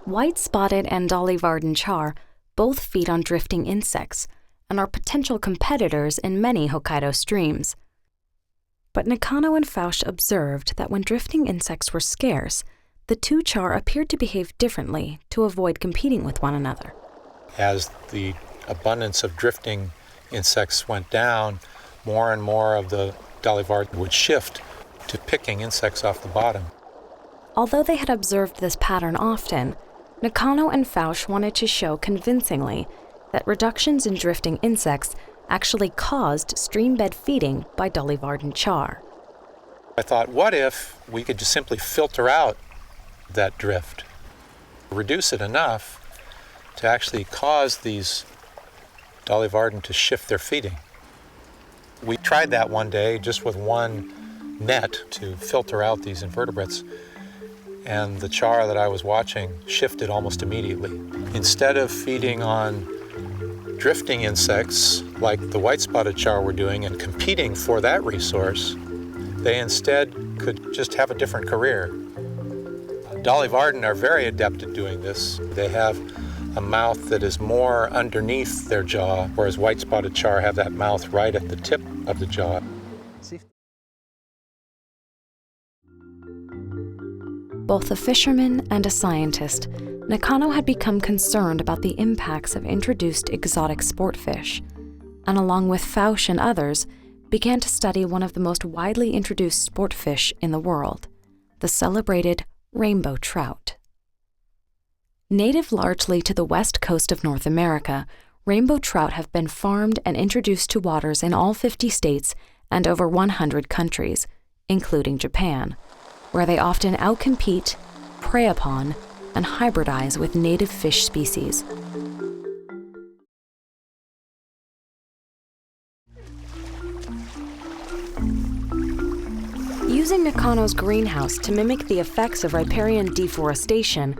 White-spotted and dolly-varden char both feed on drifting insects and are potential competitors in many Hokkaido streams. But Nakano and Fausch observed that when drifting insects were scarce, the two char appeared to behave differently to avoid competing with one another. As the abundance of drifting insects went down, more and more of the dolly-varden would shift to picking insects off the bottom. Although they had observed this pattern often, Nakano and Fausch wanted to show convincingly that reductions in drifting insects actually caused streambed feeding by dolly-varden char. I thought, what if we could just simply filter out that drift, reduce it enough to actually cause these dolly-varden to shift their feeding? We tried that one day just with one net to filter out these invertebrates, and the char that I was watching shifted almost immediately. Instead of feeding on drifting insects like the white-spotted char were doing and competing for that resource, they instead could just have a different career. Dolly-varden are very adept at doing this. They have a mouth that is more underneath their jaw, whereas white-spotted char have that mouth right at the tip of the jaw. Both a fisherman and a scientist, Nakano had become concerned about the impacts of introduced exotic sport fish, and along with Fausch and others, began to study one of the most widely introduced sport fish in the world, the celebrated rainbow trout. Native largely to the west coast of North America, rainbow trout have been farmed and introduced to waters in all 50 states and over 100 countries, including Japan, where they often outcompete, prey upon, and hybridize with native fish species. Using Nakano's greenhouse to mimic the effects of riparian deforestation,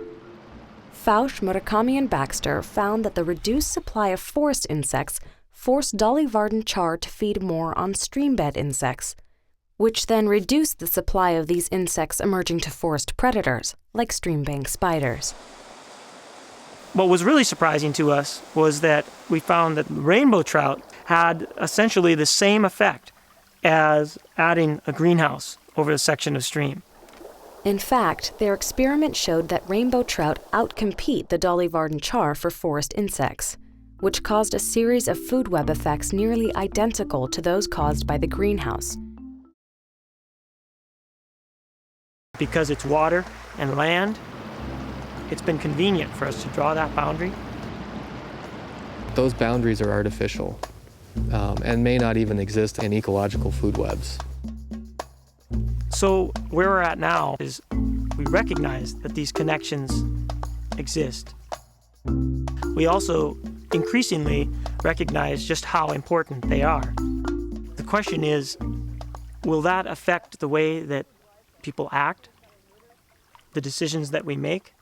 Fausch, Murakami, and Baxter found that the reduced supply of forest insects forced dolly-varden char to feed more on streambed insects, which then reduced the supply of these insects emerging to forest predators, like streambank spiders. What was really surprising to us was that we found that rainbow trout had essentially the same effect as adding a greenhouse over a section of stream. In fact, their experiment showed that rainbow trout outcompete the dolly-varden char for forest insects, which caused a series of food web effects nearly identical to those caused by the greenhouse. Because it's water and land, it's been convenient for us to draw that boundary. Those boundaries are artificial and may not even exist in ecological food webs. So where we're at now is we recognize that these connections exist. We also increasingly recognize just how important they are. The question is, will that affect the way that people act, the decisions that we make?